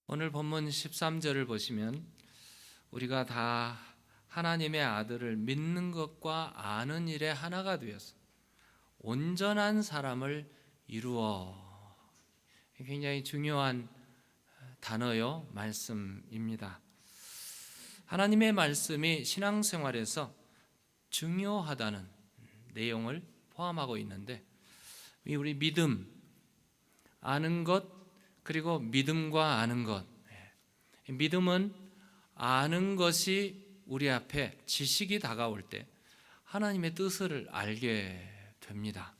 오늘 본문 13절을 보시면 우리가 다 하나님의 아들을 믿는 것과 아는 일에 하나가 되어서 온전한 사람을 이루어. 굉장히 중요한 단어요, 말씀입니다. 하나님의 말씀이 신앙생활에서 중요하다는 내용을 포함하고 있는데, 우리 믿음, 아는 것, 그리고 믿음과 아는 것. 믿음은 아는 것이 우리 앞에 지식이 다가올 때 하나님의 뜻을 알게 됩니다.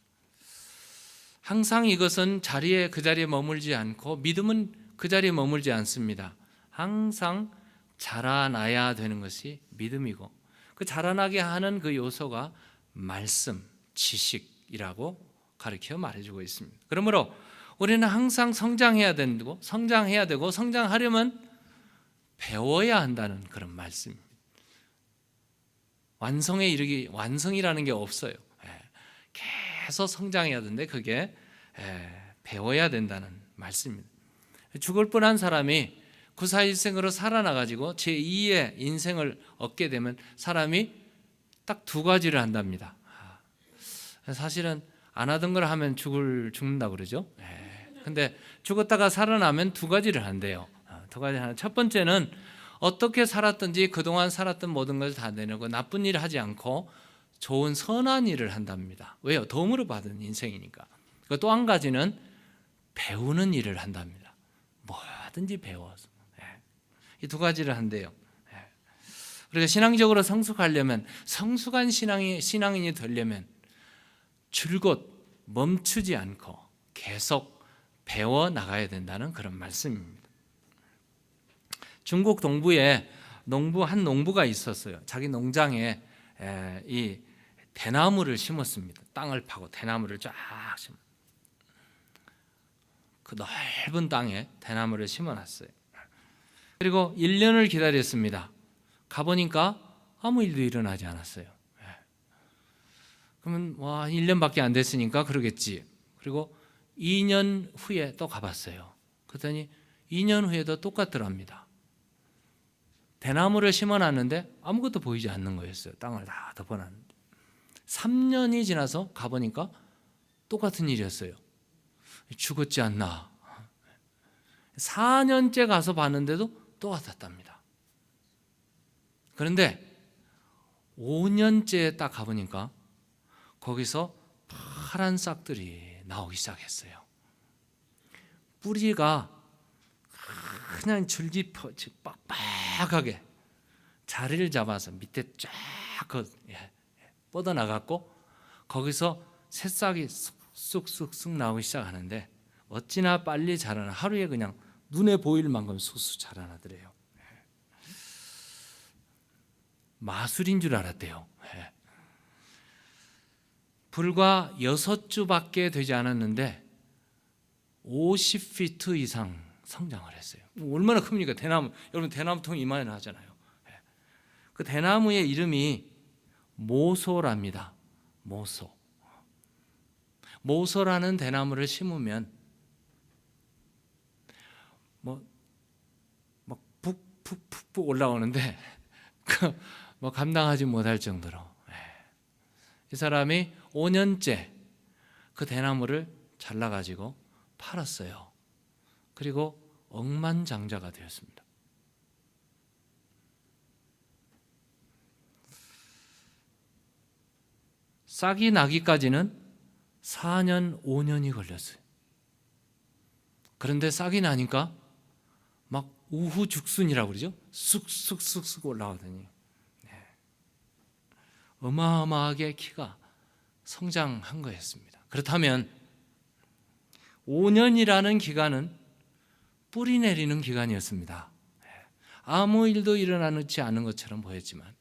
항상 이것은 그 자리에 머물지 않고, 믿음은 그 자리에 머물지 않습니다. 항상 자라나야 되는 것이 믿음이고, 그 자라나게 하는 그 요소가 말씀, 지식이라고 가르쳐 말해주고 있습니다. 그러므로 우리는 항상 성장해야 되고 성장하려면 배워야 한다는 그런 말씀입니다. 완성이라는 게 없어요. 계속 성장해야 되는데 그게 배워야 된다는 말씀입니다. 죽을 뻔한 사람이 구사일생으로 살아나가지고 제2의 인생을 얻게 되면 사람이 딱 두 가지를 한답니다. 사실은 안 하던 걸 하면 죽는다고 그러죠. 근데 죽었다가 살아나면 두 가지를 한대요. 두 가지 하나. 첫 번째는 어떻게 살았든지 그동안 살았던 모든 것을 다 내놓고 나쁜 일을 하지 않고 좋은 선한 일을 한답니다. 왜요? 도움으로 받은 인생이니까. 또 한 가지는 배우는 일을 한답니다. 뭐든지 배워서. 이 두 가지를 한대요. 우리가 신앙적으로 성숙하려면, 성숙한 신앙인이 되려면 줄곧 멈추지 않고 계속 배워 나가야 된다는 그런 말씀입니다. 중국 동부에 한 농부가 있었어요. 자기 농장에 이 대나무를 심었습니다. 땅을 파고 대나무를 쫙 심어. 그 넓은 땅에 대나무를 심어놨어요. 그리고 1년을 기다렸습니다. 가보니까 아무 일도 일어나지 않았어요. 그러면 1년밖에 안 됐으니까 그러겠지. 그리고 2년 후에 또 가봤어요. 그랬더니 2년 후에도 똑같더랍니다. 대나무를 심어놨는데 아무것도 보이지 않는 거였어요. 땅을 다 덮어놨는데. 3년이 지나서 가보니까 똑같은 일이었어요. 죽었지 않나. 4년째 가서 봤는데도 똑같았답니다. 그런데 5년째에 딱 가보니까 거기서 파란 싹들이 나오기 시작했어요. 뿌리가 그냥 줄기 빡빡하게 자리를 잡아서 밑에 쫙 뻗어나갔고, 거기서 새싹이 쑥쑥쑥 나오기 시작하는데 어찌나 빨리 자라나, 하루에 그냥 눈에 보일 만큼 쑥쑥 자라나더래요. 마술인 줄 알았대요. 불과 6주밖에 되지 않았는데 50피트 이상 성장을 했어요. 얼마나 큽니까? 대나무. 여러분, 대나무통 이만한 하잖아요. 그 대나무의 이름이 모소랍니다. 모소라는 대나무를 심으면 막 푹푹푹푹 올라오는데 감당하지 못할 정도로. 이 사람이 5년째 그 대나무를 잘라가지고 팔았어요. 그리고 억만장자가 되었습니다. 싹이 나기까지는 4년, 5년이 걸렸어요. 그런데 싹이 나니까 막 우후죽순이라고 그러죠. 쑥쑥쑥쑥 올라가더니 어마어마하게 키가 성장한 거였습니다. 그렇다면 5년이라는 기간은 뿌리 내리는 기간이었습니다. 아무 일도 일어나지 않은 것처럼 보였지만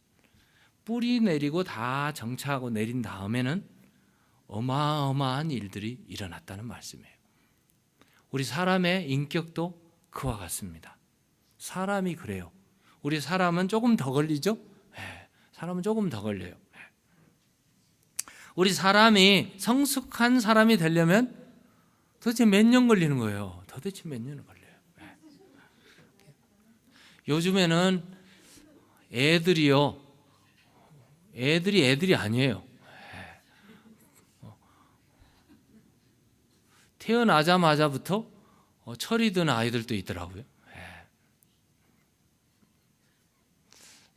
뿌리 내리고 다 정착하고 내린 다음에는 어마어마한 일들이 일어났다는 말씀이에요. 우리 사람의 인격도 그와 같습니다. 사람이 그래요. 우리 사람은 조금 더 걸리죠? 사람은 조금 더 걸려요. 우리 사람이 성숙한 사람이 되려면 도대체 몇 년 걸리는 거예요? 도대체 몇 년을 걸려요? 요즘에는 애들이 애들이 아니에요. 태어나자마자부터 철이 든 아이들도 있더라고요.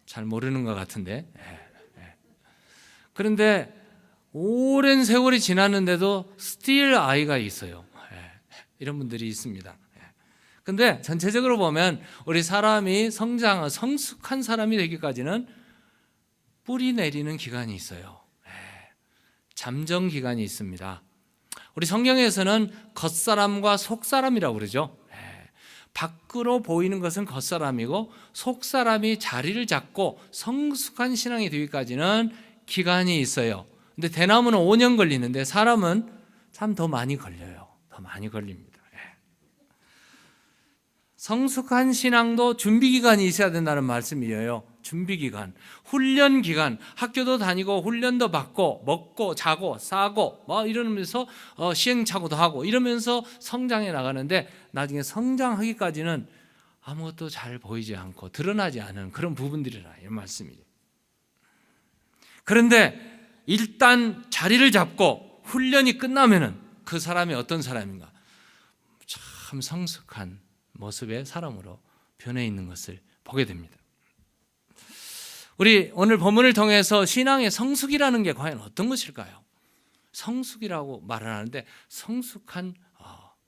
잘 모르는 것 같은데. 그런데 오랜 세월이 지났는데도 스틸 아이가 있어요. 이런 분들이 있습니다. 근데 전체적으로 보면 우리 사람이 성숙한 사람이 되기까지는 뿌리 내리는 기간이 있어요. 잠정 기간이 있습니다. 우리 성경에서는 겉사람과 속사람이라고 그러죠. 밖으로 보이는 것은 겉사람이고 속사람이 자리를 잡고 성숙한 신앙이 되기까지는 기간이 있어요. 근데 대나무는 5년 걸리는데 사람은 참 더 많이 걸려요. 더 많이 걸립니다. 성숙한 신앙도 준비 기간이 있어야 된다는 말씀이에요. 준비 기간, 훈련 기간, 학교도 다니고 훈련도 받고 먹고 자고 싸고 뭐 이러면서 시행착오도 하고 이러면서 성장해 나가는데 나중에 성장하기까지는 아무것도 잘 보이지 않고 드러나지 않은 그런 부분들이라 이 말씀이에요. 그런데 일단 자리를 잡고 훈련이 끝나면은 그 사람이 어떤 사람인가? 참 성숙한 모습의 사람으로 변해 있는 것을 보게 됩니다. 우리 오늘 본문을 통해서 신앙의 성숙이라는 게 과연 어떤 것일까요? 성숙이라고 말을 하는데 성숙한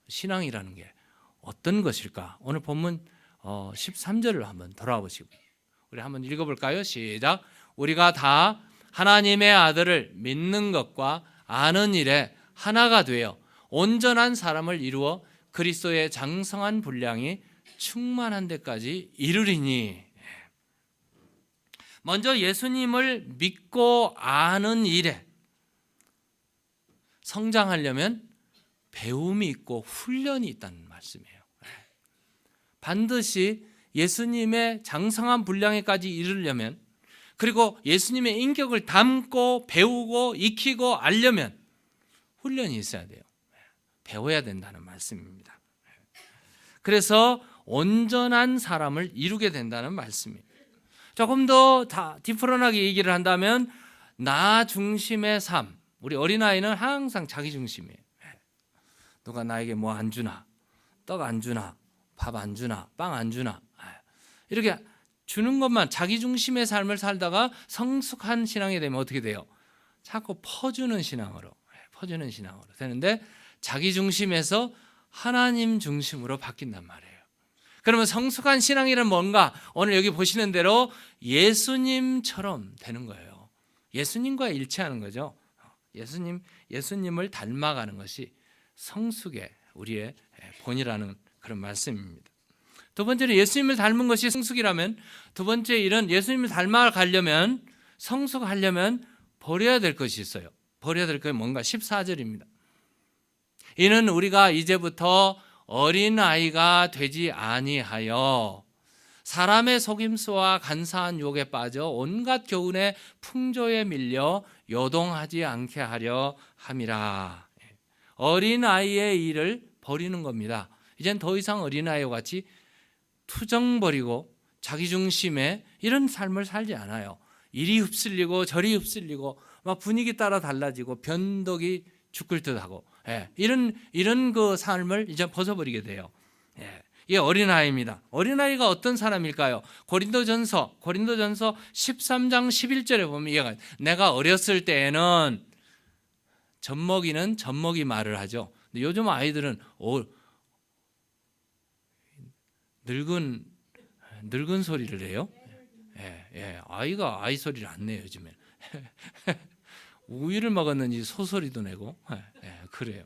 신앙이라는 게 어떤 것일까? 오늘 본문 13절을 한번 돌아와 보시고 우리 한번 읽어볼까요? 시작. 우리가 다 하나님의 아들을 믿는 것과 아는 일에 하나가 되어 온전한 사람을 이루어 그리스도의 장성한 분량이 충만한 데까지 이르리니. 먼저 예수님을 믿고 아는 일에 성장하려면 배움이 있고 훈련이 있다는 말씀이에요. 반드시 예수님의 장성한 분량에까지 이르려면, 그리고 예수님의 인격을 담고 배우고 익히고 알려면 훈련이 있어야 돼요. 배워야 된다는 말씀입니다. 그래서 온전한 사람을 이루게 된다는 말씀입니다. 조금 더 디프런하게 얘기를 한다면 나 중심의 삶. 우리 어린아이는 항상 자기 중심이에요. 누가 나에게 뭐 안 주나, 떡 안 주나, 밥 안 주나, 빵 안 주나, 이렇게 주는 것만 자기 중심의 삶을 살다가 성숙한 신앙이 되면 어떻게 돼요? 자꾸 퍼주는 신앙으로 되는데 자기 중심에서 하나님 중심으로 바뀐단 말이에요. 그러면 성숙한 신앙이란 뭔가? 오늘 여기 보시는 대로 예수님처럼 되는 거예요. 예수님과 일치하는 거죠. 예수님을 닮아가는 것이 성숙의 우리의 본이라는 그런 말씀입니다. 두 번째로 예수님을 닮은 것이 성숙이라면, 두 번째 일은 예수님을 닮아가려면, 성숙하려면 버려야 될 것이 있어요. 버려야 될 것이 뭔가? 14절입니다. 이는 우리가 이제부터 어린아이가 되지 아니하여 사람의 속임수와 간사한 유혹에 빠져 온갖 교훈의 풍조에 밀려 요동하지 않게 하려 함이라. 어린아이의 일을 버리는 겁니다. 이젠 더 이상 어린아이와 같이 투정 버리고 자기 중심의 이런 삶을 살지 않아요. 이리 휩쓸리고 저리 휩쓸리고 막 분위기 따라 달라지고 변덕이 죽을 듯하고 이런 그 삶을 이제 벗어버리게 돼요. 이게 어린아이입니다. 어린아이가 어떤 사람일까요? 고린도전서 13장 11절에 보면 이해가, 내가 어렸을 때에는 젖먹이는 젖먹이 말을 하죠. 근데 요즘 아이들은 늙은 소리를 해요. 아이가 아이 소리를 안 내요 요즘에. 우유를 먹었는지 소소리도 내고 그래요.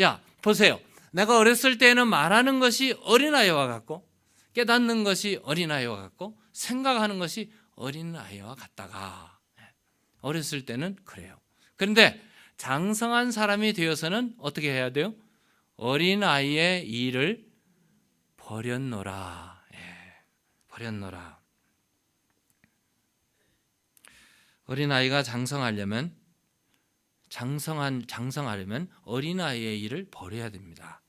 야 보세요. 내가 어렸을 때는 말하는 것이 어린아이와 같고 깨닫는 것이 어린아이와 같고 생각하는 것이 어린아이와 같다가 어렸을 때는 그래요. 그런데 장성한 사람이 되어서는 어떻게 해야 돼요? 어린아이의 일을 버렸노라. 버렸노라. 어린아이가 장성하려면 어린아이의 일을 버려야 됩니다.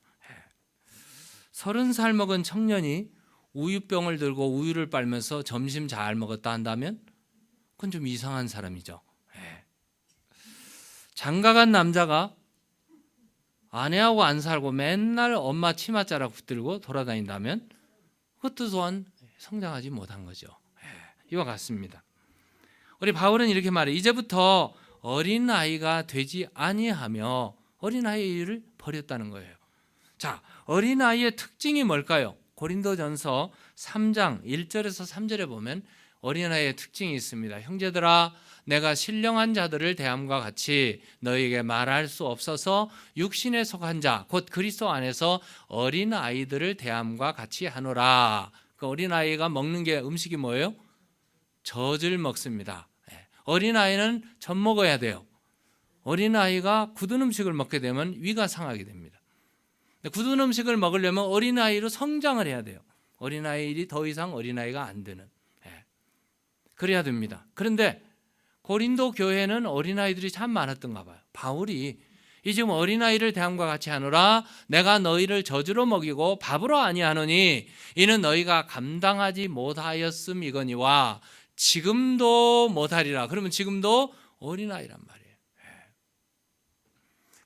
30살 먹은 청년이 우유병을 들고 우유를 빨면서 점심 잘 먹었다 한다면 그건 좀 이상한 사람이죠. 장가간 남자가 아내하고 안 살고 맨날 엄마 치맛자락 붙들고 돌아다닌다면 그것도 또한 성장하지 못한 거죠. 이와 같습니다. 우리 바울은 이렇게 말해요. 이제부터 어린아이가 되지 아니하며 어린아이의 일을 버렸다는 거예요. 자, 어린아이의 특징이 뭘까요? 고린도전서 3장 1절에서 3절에 보면 어린아이의 특징이 있습니다. 형제들아, 내가 신령한 자들을 대함과 같이 너희에게 말할 수 없어서 육신에 속한 자, 곧 그리스도 안에서 어린아이들을 대함과 같이 하노라. 그 어린아이가 먹는 게 음식이 뭐예요? 젖을 먹습니다. 어린아이는 젖 먹어야 돼요. 어린아이가 굳은 음식을 먹게 되면 위가 상하게 됩니다. 굳은 음식을 먹으려면 어린아이로 성장을 해야 돼요. 어린아이들이 더 이상 어린아이가 안 되는. 그래야 됩니다. 그런데 고린도 교회는 어린아이들이 참 많았던가 봐요. 바울이 이 지금 어린아이를 대함과 같이 하노라. 내가 너희를 젖으로 먹이고 밥으로 아니하노니 이는 너희가 감당하지 못하였음이거니와 지금도 못하리라. 그러면 지금도 어린아이란 말이에요.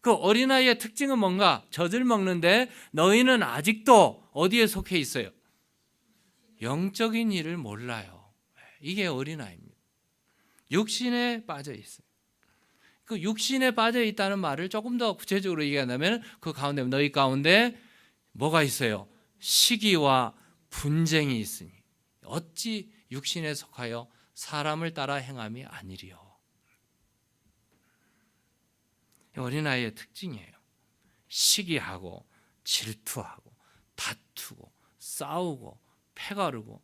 그 어린아이의 특징은 뭔가? 젖을 먹는데 너희는 아직도 어디에 속해 있어요? 영적인 일을 몰라요. 이게 어린아이입니다. 육신에 빠져 있어요. 그 육신에 빠져 있다는 말을 조금 더 구체적으로 얘기한다면 그 가운데 너희 가운데 뭐가 있어요? 시기와 분쟁이 있으니 어찌 육신에 속하여 사람을 따라 행함이 아니리요. 어린아이의 특징이에요. 시기하고 질투하고 다투고 싸우고 패가르고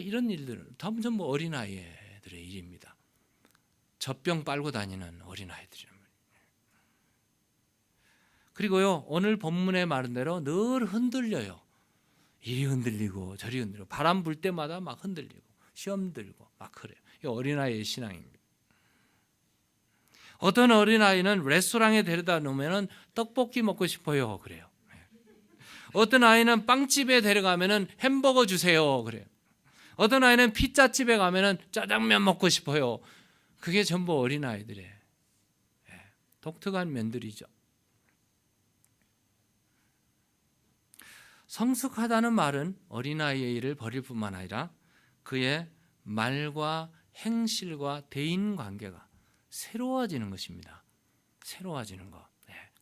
이런 일들은 전부 어린아이들의 일입니다. 젖병 빨고 다니는 어린아이들이란 말이에요. 그리고요, 오늘 본문에 말한 대로 늘 흔들려요. 이리 흔들리고 저리 흔들리고 바람 불 때마다 막 흔들리고 시험 들고 막 그래요. 이 어린아이의 신앙입니다. 어떤 어린아이는 레스토랑에 데려다 놓으면 떡볶이 먹고 싶어요 그래요. 어떤 아이는 빵집에 데려가면 햄버거 주세요 그래요. 어떤 아이는 피자집에 가면 짜장면 먹고 싶어요. 그게 전부 어린아이들의 독특한 면들이죠. 성숙하다는 말은 어린아이의 일을 버릴 뿐만 아니라 그의 말과 행실과 대인관계가 새로워지는 것입니다. 새로워지는 것.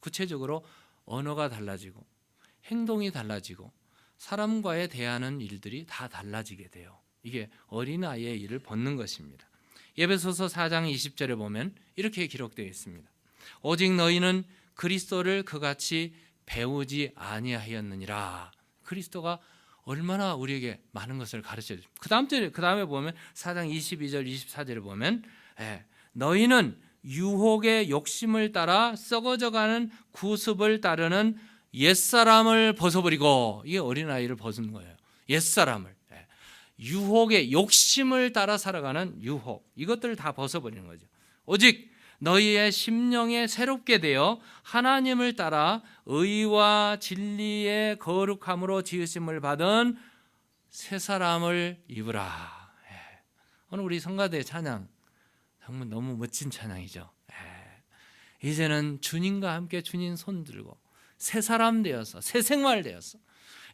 구체적으로 언어가 달라지고 행동이 달라지고 사람과의 대하는 일들이 다 달라지게 돼요. 이게 어린아이의 일을 벗는 것입니다. 에베소서 4장 20절에 보면 이렇게 기록되어 있습니다. 오직 너희는 그리스도를 그같이 배우지 아니하였느니라. 그리스도가 얼마나 우리에게 많은 것을 가르쳐줘요. 그 다음에 보면 4장 22절 24절에 보면 너희는 유혹의 욕심을 따라 썩어져가는 구습을 따르는 옛사람을 벗어버리고, 이게 어린아이를 벗은 거예요. 옛사람을, 유혹의 욕심을 따라 살아가는 유혹, 이것들을 다 벗어버리는 거죠. 오직 너희의 심령에 새롭게 되어 하나님을 따라 의와 진리의 거룩함으로 지으심을 받은 새 사람을 입으라. 오늘 우리 성가대 찬양 정말 너무 멋진 찬양이죠. 이제는 주님과 함께 주님 손 들고 새 사람 되어서 새 생활 되어서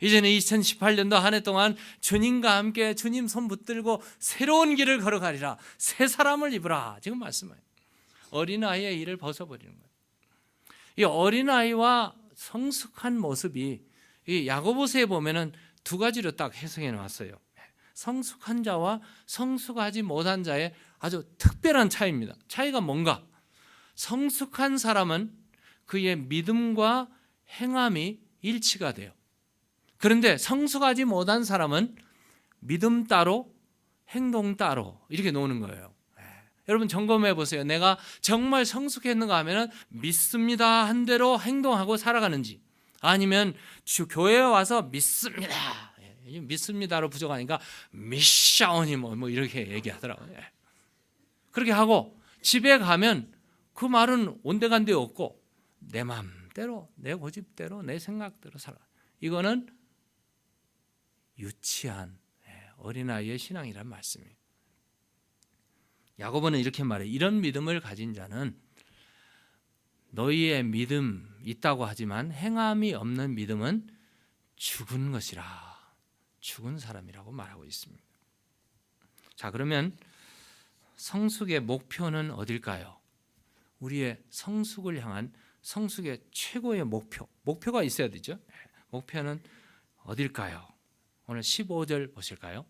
이제는 2018년도 한 해 동안 주님과 함께 주님 손 붙들고 새로운 길을 걸어가리라. 새 사람을 입으라. 지금 말씀해요. 어린아이의 일을 벗어버리는 거예요. 이 어린아이와 성숙한 모습이 이 야고보서에 보면은 두 가지로 딱 해석해 놨어요. 성숙한 자와 성숙하지 못한 자의 아주 특별한 차이입니다. 차이가 뭔가? 성숙한 사람은 그의 믿음과 행함이 일치가 돼요. 그런데 성숙하지 못한 사람은 믿음 따로 행동 따로 이렇게 노는 거예요. 여러분 점검해 보세요. 내가 정말 성숙했는가 하면 믿습니다 한 대로 행동하고 살아가는지, 아니면 교회에 와서 믿습니다, 믿습니다로 부족하니까 미샤오니 뭐 이렇게 얘기하더라고요. 그렇게 하고 집에 가면 그 말은 온데간데 없고 내 마음대로 내 고집대로 내 생각대로 살아. 이거는 유치한 어린아이의 신앙이란 말씀이에요. 야고보는 이렇게 말해요. 이런 믿음을 가진 자는 너희의 믿음 있다고 하지만 행함이 없는 믿음은 죽은 것이라. 죽은 사람이라고 말하고 있습니다. 자, 그러면 성숙의 목표는 어딜까요? 우리의 성숙을 향한 성숙의 최고의 목표가 있어야 되죠. 목표는 어딜까요? 오늘 15절 보실까요?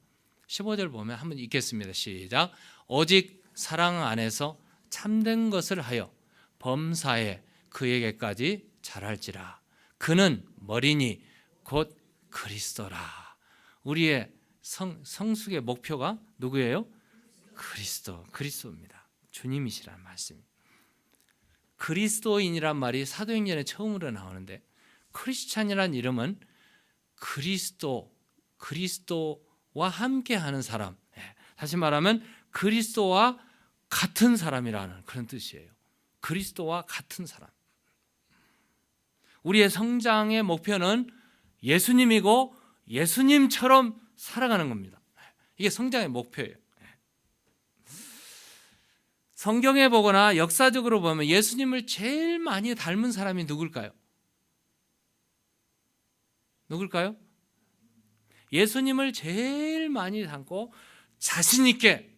15절 보면 한번 읽겠습니다. 시작. 오직 사랑 안에서 참된 것을 하여 범사에 그에게까지 자랄지라. 그는 머리니 곧 그리스도라. 우리의 성숙의 목표가 누구예요? 그리스도입니다. 주님이시라는 말씀입니다. 그리스도인이란 말이 사도행전에 처음으로 나오는데 크리스찬이라는 이름은 그리스도와 함께하는 사람, 다시 말하면 그리스도와 같은 사람이라는 그런 뜻이에요. 그리스도와 같은 사람. 우리의 성장의 목표는 예수님이고 예수님처럼 살아가는 겁니다. 이게 성장의 목표예요. 성경에 보거나 역사적으로 보면 예수님을 제일 많이 닮은 사람이 누굴까요? 예수님을 제일 많이 닮고 자신 있게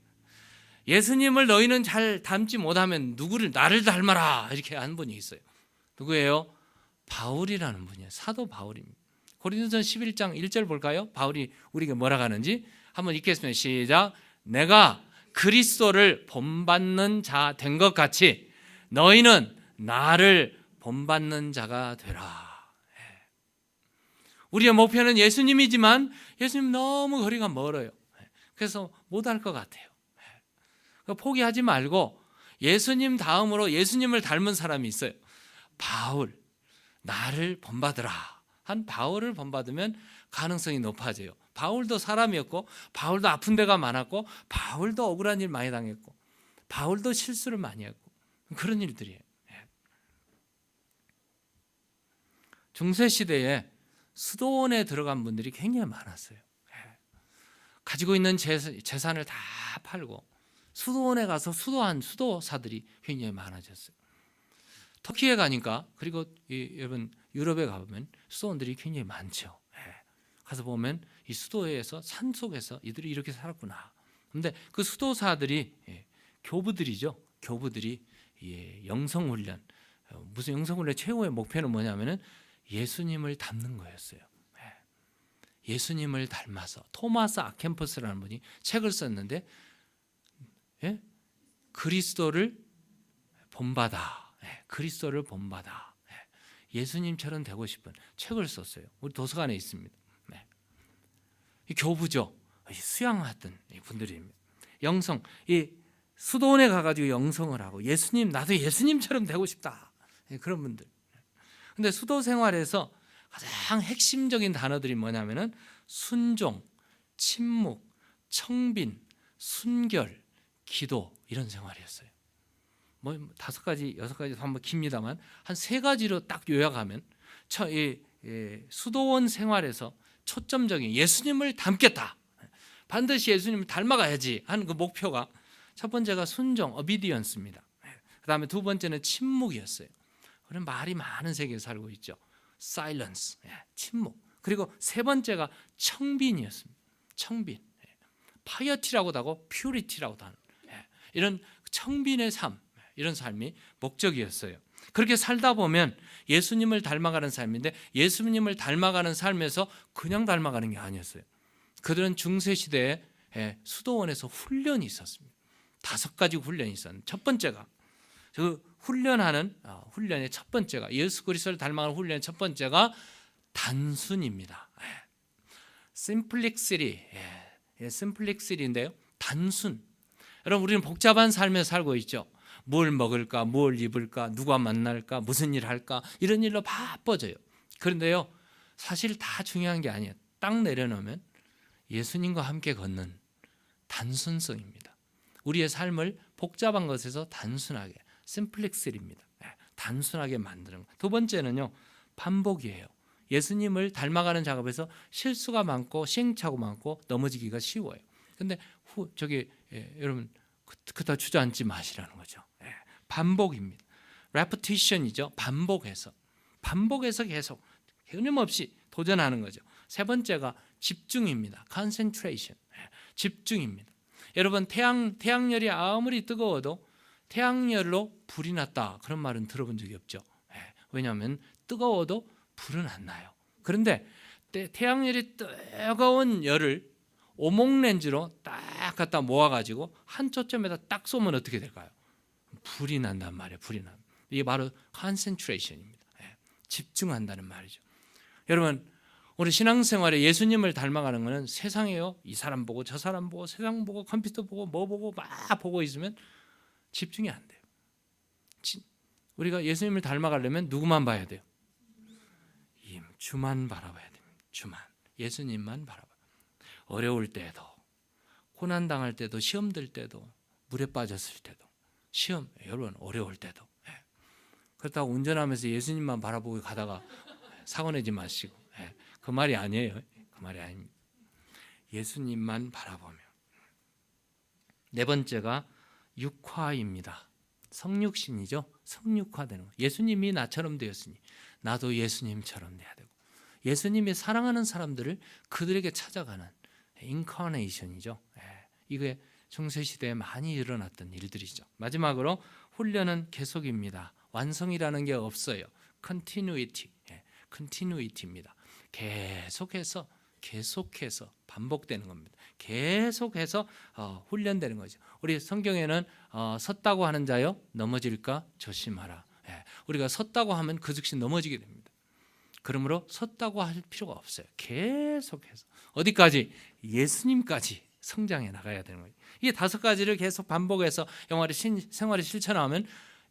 예수님을 너희는 잘 닮지 못하면 나를 닮아라 이렇게 한 분이 있어요. 누구예요? 바울이라는 분이에요. 사도 바울입니다. 고린도전 11장 1절 볼까요? 바울이 우리에게 뭐라고 하는지 한번 읽겠습니다. 시작. 내가 그리스도를 본받는 자 된 것 같이 너희는 나를 본받는 자가 되라. 우리의 목표는 예수님이지만 예수님 너무 거리가 멀어요. 그래서 못할 것 같아요. 포기하지 말고 예수님 다음으로 예수님을 닮은 사람이 있어요. 바울, 나를 본받으라 한 바울을 본받으면 가능성이 높아져요. 바울도 사람이었고 바울도 아픈 데가 많았고 바울도 억울한 일 많이 당했고 바울도 실수를 많이 했고 그런 일들이에요. 중세시대에 수도원에 들어간 분들이 굉장히 많았어요. 가지고 있는 재산을 다 팔고 수도원에 가서 수도한 수도사들이 굉장히 많아졌어요. 터키에 가니까 그리고 여러분 유럽에 가보면 수도원들이 굉장히 많죠. 가서 보면 이 수도에서 산속에서 이들이 이렇게 살았구나. 그런데 그 수도사들이 교부들이죠. 교부들이 영성훈련, 무슨 영성훈련 최고의 목표는 뭐냐면은 예수님을 닮는 거였어요. 예수님을 닮아서 토마스 아켄퍼스라는 분이 책을 썼는데 그리스도를 본받아. 그리스도를 본받아. 예수님처럼 되고 싶은 책을 썼어요. 우리 도서관에 있습니다. 이 교부죠. 수양하던 분들입니다. 영성, 이 수도원에 가가지고 영성을 하고 나도 예수님처럼 되고 싶다. 그런 분들. 근데 수도 생활에서 가장 핵심적인 단어들이 뭐냐면은 순종, 침묵, 청빈, 순결, 기도 이런 생활이었어요. 뭐 5가지, 6가지 한번 깁니다만 한 3가지로 딱 요약하면 수도원 생활에서 초점적인 예수님을 닮겠다. 반드시 예수님을 닮아가야지 하는 그 목표가 첫 번째가 순종, obedience입니다. 그 다음에 두 번째는 침묵이었어요. 우리는 말이 많은 세계에 살고 있죠. silence, 침묵. 그리고 세 번째가 청빈이었습니다. 청빈, piety라고도 하고 purity라고도 하는 이런 청빈의 삶, 이런 삶이 목적이었어요. 그렇게 살다 보면 예수님을 닮아가는 삶인데 예수님을 닮아가는 삶에서 그냥 닮아가는 게 아니었어요. 그들은 중세시대에 수도원에서 훈련이 있었습니다. 5가지 훈련이 있었는데 첫 번째가 그 훈련의 첫 번째가 예수 그리스도를 닮아가는 훈련의 첫 번째가 단순입니다. 심플릭시티인데요. 단순. 여러분 우리는 복잡한 삶에 살고 있죠. 뭘 먹을까, 뭘 입을까, 누가 만날까, 무슨 일 할까 이런 일로 바빠져요. 그런데요 사실 다 중요한 게 아니에요. 딱 내려놓으면 예수님과 함께 걷는 단순성입니다. 우리의 삶을 복잡한 것에서 단순하게 심플릭스입니다. 단순하게 만드는 것. 두 번째는요 반복이에요. 예수님을 닮아가는 작업에서 실수가 많고 시행착오 많고 넘어지기가 쉬워요. 근데 여러분 그다 주저앉지 마시라는 거죠. 반복입니다. repetition이죠. 반복해서 계속 끊임없이 도전하는 거죠. 세 번째가 집중입니다. concentration. 집중입니다. 여러분 태양열이 아무리 뜨거워도 태양열로 불이 났다 그런 말은 들어본 적이 없죠. 왜냐하면 뜨거워도 불은 안 나요. 그런데 태양열이 뜨거운 열을 오목렌즈로 딱 갖다 모아가지고 한 초점에다 딱 쏘면 어떻게 될까요? 불이 난단 말이에요. 불이 나. 이게 바로 concentration입니다. 집중한다는 말이죠. 여러분 우리 신앙생활에 예수님을 닮아가는 것은 세상이에요. 이 사람 보고 저 사람 보고 세상 보고 컴퓨터 보고 뭐 보고 막 보고 있으면 집중이 안 돼요. 우리가 예수님을 닮아가려면 누구만 봐야 돼요? 주만 바라봐야 됩니다. 주만. 예수님만 바라봐요. 어려울 때도 고난당할 때도 시험 들 때도 물에 빠졌을 때도 시험 여러분 어려울 때도 그렇다고 운전하면서 예수님만 바라보고 가다가 사고 내지 마시고 그 말이 아니에요. 그 말이 아닙니다. 예수님만 바라보며. 네 번째가 육화입니다. 성육신이죠. 성육화되는 거. 예수님이 나처럼 되었으니 나도 예수님처럼 돼야 되고 예수님이 사랑하는 사람들을 그들에게 찾아가는 인카네이션이죠. 이게 중세시대에 많이 일어났던 일들이죠. 마지막으로 훈련은 계속입니다. 완성이라는 게 없어요. continuity입니다. 계속해서 반복되는 겁니다. 계속해서 훈련되는 거죠. 우리 성경에는 섰다고 하는 자여 넘어질까 조심하라. 우리가 섰다고 하면 그 즉시 넘어지게 됩니다. 그러므로 섰다고 할 필요가 없어요. 계속해서 어디까지? 예수님까지 성장해 나가야 되는 거예요. 이 5가지를 계속 반복해서 생활에 실천하면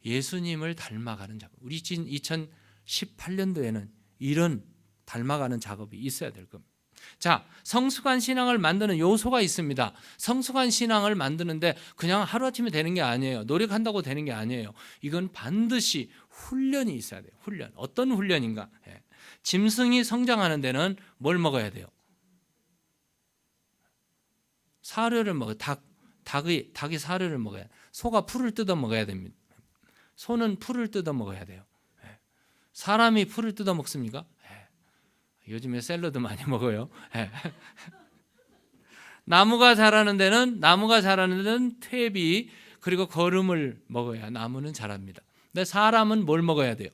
예수님을 닮아가는 작업. 우리 2018년도에는 이런 닮아가는 작업이 있어야 될 겁니다. 자, 성숙한 신앙을 만드는 요소가 있습니다. 성숙한 신앙을 만드는데 그냥 하루아침에 되는 게 아니에요. 노력한다고 되는 게 아니에요. 이건 반드시 훈련이 있어야 돼요. 훈련. 어떤 훈련인가? 짐승이 성장하는 데는 뭘 먹어야 돼요? 사료를 먹어요. 닭이 사료를 먹어야 돼요. 소가 풀을 뜯어 먹어야 됩니다. 소는 풀을 뜯어 먹어야 돼요. 사람이 풀을 뜯어 먹습니까? 요즘에 샐러드 많이 먹어요. 나무가 자라는 데는 퇴비 그리고 거름을 먹어야 나무는 자랍니다. 근데 사람은 뭘 먹어야 돼요?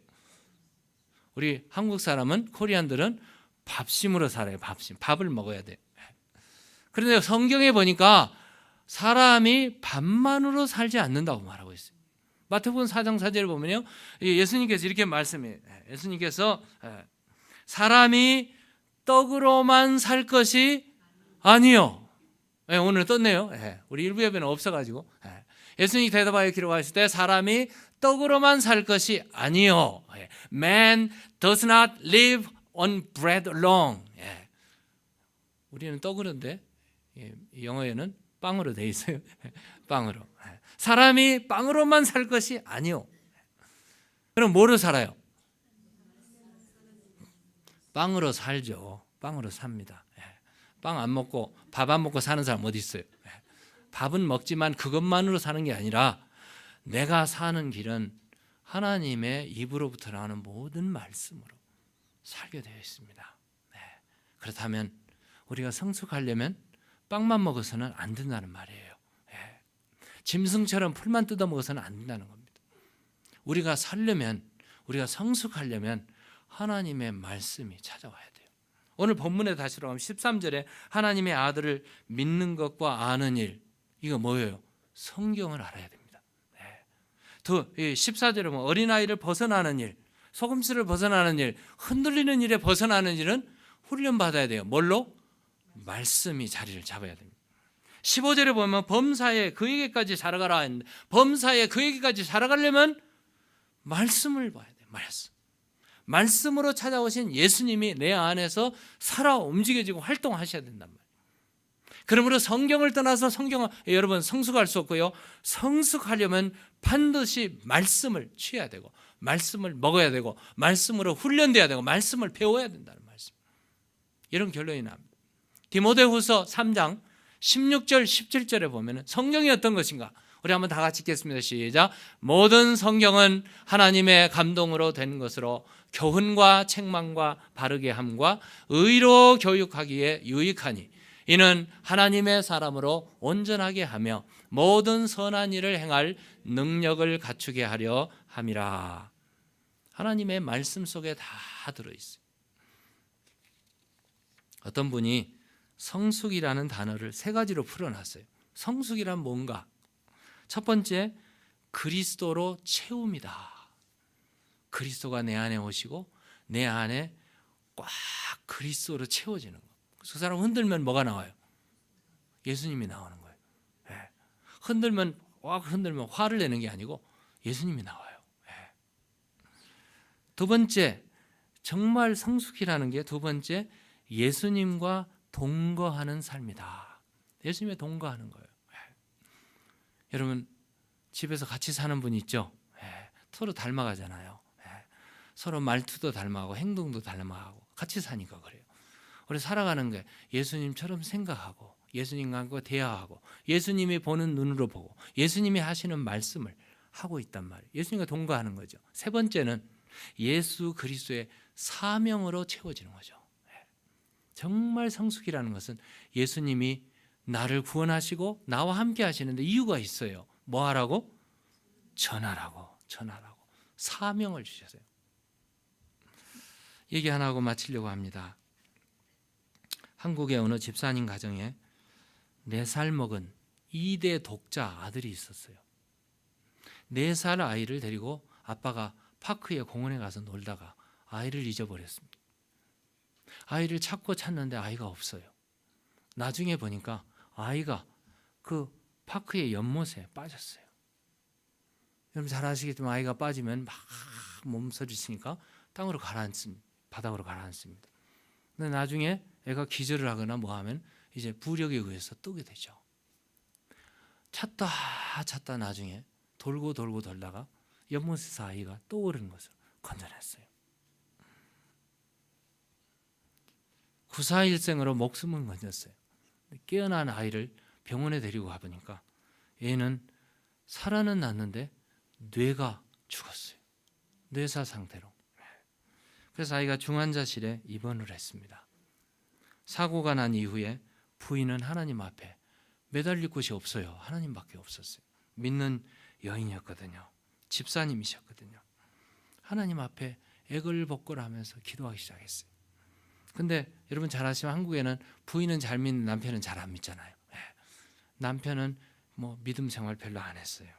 우리 한국 사람은 코리안들은 밥심으로 살아요. 밥을 먹어야 돼요. 그런데 성경에 보니까 사람이 밥만으로 살지 않는다고 말하고 있어요. 마태복음 4장 4절을 보면요, 예수님께서 이렇게 말씀해요. 예수님께서 사람이 떡으로만 살 것이 아니요. 오늘 떴네요. 우리 일부 예배는 없어가지고 예수님이 대답하여 기록하실 때 사람이 떡으로만 살 것이 아니요. Man does not live on bread alone. 우리는 떡으로인데 영어에는 빵으로 돼 있어요. 빵으로. 사람이 빵으로만 살 것이 아니요. 그럼 뭐로 살아요? 빵으로 살죠. 빵으로 삽니다. 빵 안 먹고 밥 안 먹고 사는 사람 어디 있어요? 밥은 먹지만 그것만으로 사는 게 아니라 내가 사는 길은 하나님의 입으로부터 나오는 모든 말씀으로 살게 되어 있습니다. 그렇다면 우리가 성숙하려면 빵만 먹어서는 안 된다는 말이에요. 짐승처럼 풀만 뜯어 먹어서는 안 된다는 겁니다. 우리가 살려면, 우리가 성숙하려면 하나님의 말씀이 찾아와야 돼요. 오늘 본문에 다시 돌아가면 13절에 하나님의 아들을 믿는 것과 아는 일, 이거 뭐예요? 성경을 알아야 됩니다. 또 14절에 보면 어린아이를 벗어나는 일, 속임수를 벗어나는 일, 흔들리는 일에 벗어나는 일은 훈련받아야 돼요. 뭘로? 말씀이 자리를 잡아야 됩니다. 15절에 보면 범사에 그에게까지 자라가라 했는데 범사에 그에게까지 자라가려면 말씀을 봐야 돼요. 말씀으로 찾아오신 예수님이 내 안에서 살아 움직여지고 활동하셔야 된단 말이에요. 그러므로 성경을 떠나서 여러분 성숙할 수 없고요. 성숙하려면 반드시 말씀을 취해야 되고 말씀을 먹어야 되고 말씀으로 훈련돼야 되고 말씀을 배워야 된다는 말씀. 이런 결론이 납니다. 디모데후서 3장 16절 17절에 보면 성경이 어떤 것인가? 우리 한번 다 같이 읽겠습니다. 시작. 모든 성경은 하나님의 감동으로 된 것으로 교훈과 책망과 바르게 함과 의로 교육하기에 유익하니 이는 하나님의 사람으로 온전하게 하며 모든 선한 일을 행할 능력을 갖추게 하려 함이라. 하나님의 말씀 속에 다 들어있어요. 어떤 분이 성숙이라는 단어를 세 가지로 풀어놨어요. 성숙이란 뭔가? 첫 번째, 그리스도로 채웁니다. 그리스도가 내 안에 오시고 내 안에 꽉 그리스도로 채워지는 거. 그 사람 흔들면 뭐가 나와요? 예수님이 나오는 거예요. 예. 흔들면 화를 내는 게 아니고 예수님이 나와요. 예. 두 번째, 정말 성숙이라는 게 두 번째, 예수님과 동거하는 삶이다. 예수님에 동거하는 거예요. 예. 여러분 집에서 같이 사는 분 있죠? 예. 서로 닮아가잖아요. 예. 서로 말투도 닮아가고 행동도 닮아가고 같이 사니까 그래요. 우리 살아가는 게 예수님처럼 생각하고 예수님과 대화하고 예수님이 보는 눈으로 보고 예수님이 하시는 말씀을 하고 있단 말이에요. 예수님과 동거하는 거죠. 세 번째는 예수 그리스도의 사명으로 채워지는 거죠. 정말 성숙이라는 것은 예수님이 나를 구원하시고 나와 함께 하시는데 이유가 있어요. 뭐 하라고? 전하라고 사명을 주셨어요. 얘기 하나 하고 마치려고 합니다. 한국의 어느 집사님 가정에 4살 먹은 2대 독자 아들이 있었어요. 4살 아이를 데리고 아빠가 파크에 공원에 가서 놀다가 아이를 잊어버렸습니다. 아이를 찾는데 아이가 없어요. 나중에 보니까 아이가 그 파크의 연못에 빠졌어요. 여러분 잘 아시겠지만 아이가 빠지면 막 몸서리치니까 바닥으로 가라앉습니다. 근데 나중에 애가 기절을 하거나 뭐 하면 이제 부력에 의해서 뜨게 되죠. 찾다 나중에 돌다가 연못에서 아이가 떠오르는 것을 건져냈어요. 94일생으로 목숨을 건졌어요. 깨어난 아이를 병원에 데리고 가보니까 얘는 살아는 났는데 뇌가 죽었어요. 뇌사 상태로. 그래서 아이가 중환자실에 입원을 했습니다. 사고가 난 이후에 부인은 하나님 앞에 매달릴 곳이 없어요. 하나님밖에 없었어요. 믿는 여인이었거든요. 집사님이셨거든요. 하나님 앞에 애걸복걸하면서 기도하기 시작했어요. 근데 여러분 잘 아시면 한국에는 부인은 잘 믿는 남편은 잘 안 믿잖아요. 남편은 믿음 생활 별로 안 했어요.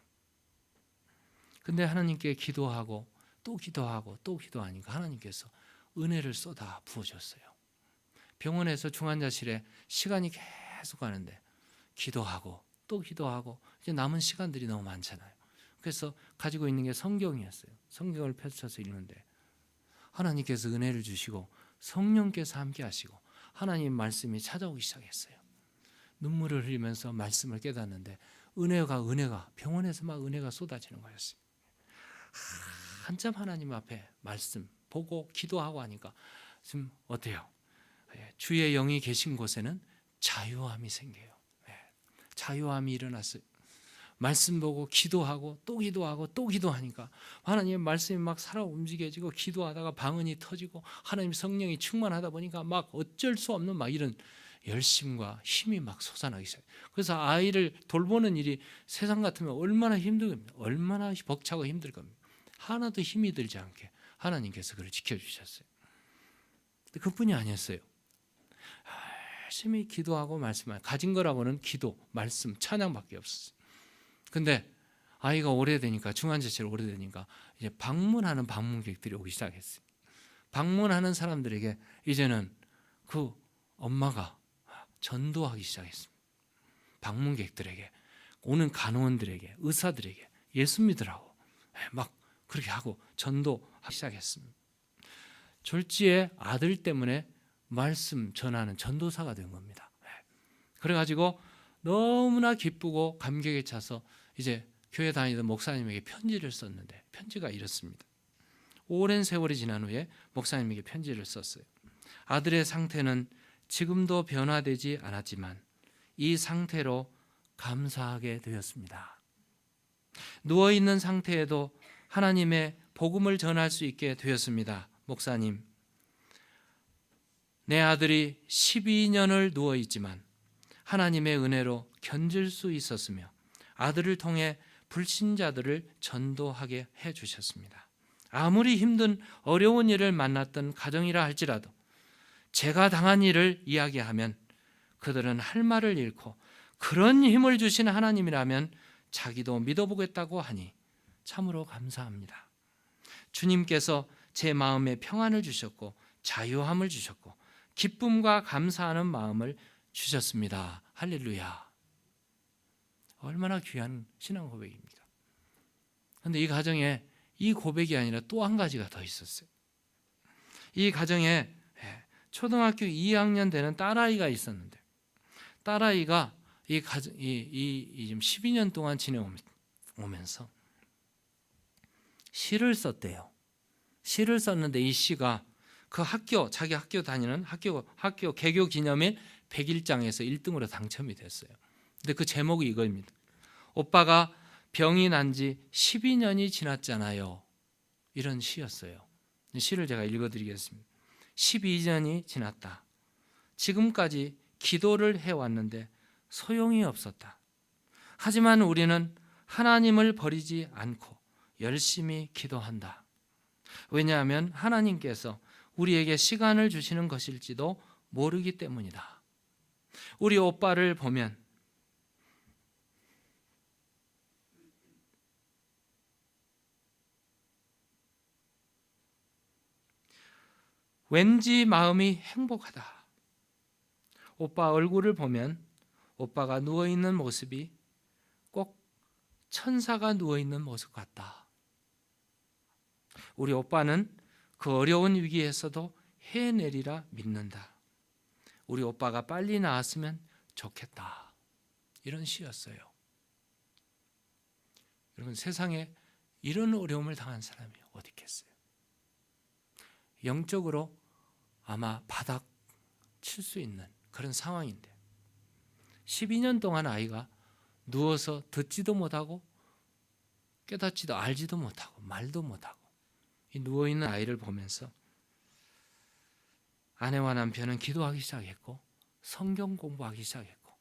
근데 하나님께 기도하고 또 기도하니까 하나님께서 은혜를 쏟아 부어줬어요. 병원에서 중환자실에 시간이 계속 가는데 기도하고 또 기도하고 이제 남은 시간들이 너무 많잖아요. 그래서 가지고 있는 게 성경이었어요. 성경을 펼쳐서 읽는데 하나님께서 은혜를 주시고 성령께서 함께 하시고 하나님 말씀이 찾아오기 시작했어요. 눈물을 흘리면서 말씀을 깨닫는데 은혜가 병원에서 막 은혜가 쏟아지는 거였어요. 한참 하나님 앞에 말씀 보고 기도하고 하니까 지금 어때요? 주의 영이 계신 곳에는 자유함이 생겨요. 자유함이 일어났어요. 말씀 보고 기도하고 또 기도하니까 하나님의 말씀이 막 살아 움직여지고 기도하다가 방언이 터지고 하나님 성령이 충만하다 보니까 막 어쩔 수 없는 막 이런 열심과 힘이 막 솟아나기 시작해요. 그래서 아이를 돌보는 일이 세상 같으면 얼마나 힘들 겁니다. 얼마나 벅차고 힘들 겁니다. 하나도 힘이 들지 않게 하나님께서 그를 지켜주셨어요. 근데 그뿐이 아니었어요. 열심히 기도하고 말씀하고 가진 거라고는 기도, 말씀, 찬양밖에 없었어요. 근데 아이가 오래되니까 중환자실 오래되니까 이제 방문하는 방문객들이 오기 시작했어요. 방문하는 사람들에게 이제는 그 엄마가 전도하기 시작했습니다. 방문객들에게, 오는 간호원들에게, 의사들에게 예수 믿으라고 막 그렇게 하고 전도하기 시작했습니다. 졸지에 아들 때문에 말씀 전하는 전도사가 된 겁니다. 그래가지고 너무나 기쁘고 감격에 차서 이제 교회 다니던 목사님에게 편지를 썼는데 편지가 이렇습니다. 오랜 세월이 지난 후에 목사님에게 편지를 썼어요. 아들의 상태는 지금도 변화되지 않았지만 이 상태로 감사하게 되었습니다. 누워있는 상태에도 하나님의 복음을 전할 수 있게 되었습니다. 목사님, 내 아들이 12년을 누워있지만 하나님의 은혜로 견딜 수 있었으며 아들을 통해 불신자들을 전도하게 해주셨습니다. 아무리 힘든 어려운 일을 만났던 가정이라 할지라도 제가 당한 일을 이야기하면 그들은 할 말을 잃고 그런 힘을 주신 하나님이라면 자기도 믿어보겠다고 하니 참으로 감사합니다. 주님께서 제 마음에 평안을 주셨고 자유함을 주셨고 기쁨과 감사하는 마음을 주셨습니다. 할렐루야. 얼마나 귀한 신앙 고백입니까? 그런데 이 가정에 이 고백이 아니라 또 한 가지가 더 있었어요. 이 가정에 초등학교 2학년 되는 딸아이가 있었는데 딸아이가 지금 12년 동안 지내오면서 시를 썼대요. 시를 썼는데 이 시가 그 자기 학교 다니는 학교 개교 기념일 100일장에서 1등으로 당첨이 됐어요. 근데 그 제목이 이거입니다. 오빠가 병이 난 지 12년이 지났잖아요. 이런 시였어요. 시를 제가 읽어드리겠습니다. 12년이 지났다. 지금까지 기도를 해왔는데 소용이 없었다. 하지만 우리는 하나님을 버리지 않고 열심히 기도한다. 왜냐하면 하나님께서 우리에게 시간을 주시는 것일지도 모르기 때문이다. 우리 오빠를 보면 왠지 마음이 행복하다. 오빠 얼굴을 보면 오빠가 누워있는 모습이 꼭 천사가 누워있는 모습 같다. 우리 오빠는 그 어려운 위기에서도 해내리라 믿는다. 우리 오빠가 빨리 나았으면 좋겠다. 이런 시였어요. 여러분, 세상에 이런 어려움을 당한 사람이 어디 있겠어요? 영적으로 아마 바닥 칠 수 있는 그런 상황인데 12년 동안 아이가 누워서 듣지도 못하고 깨닫지도 알지도 못하고 말도 못하고 이 누워있는 아이를 보면서 아내와 남편은 기도하기 시작했고 성경 공부하기 시작했고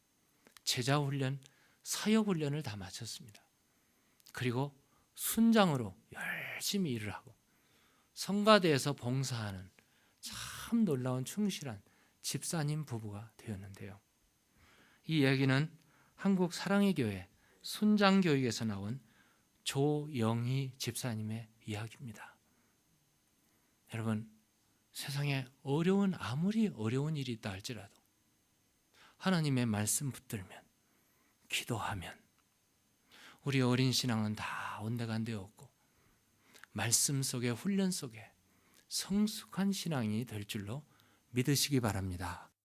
제자훈련, 사역훈련을 다 마쳤습니다. 그리고 순장으로 열심히 일을 하고 성가대에서 봉사하는 참 놀라운 충실한 집사님 부부가 되었는데요. 이 얘기는 한국 사랑의 교회 순장교육에서 나온 조영희 집사님의 이야기입니다. 여러분, 세상에 아무리 어려운 일이 있다 할지라도 하나님의 말씀 붙들면 기도하면 우리 어린 신앙은 다 온데간데 없고 말씀 속에 훈련 속에 성숙한 신앙이 될 줄로 믿으시기 바랍니다.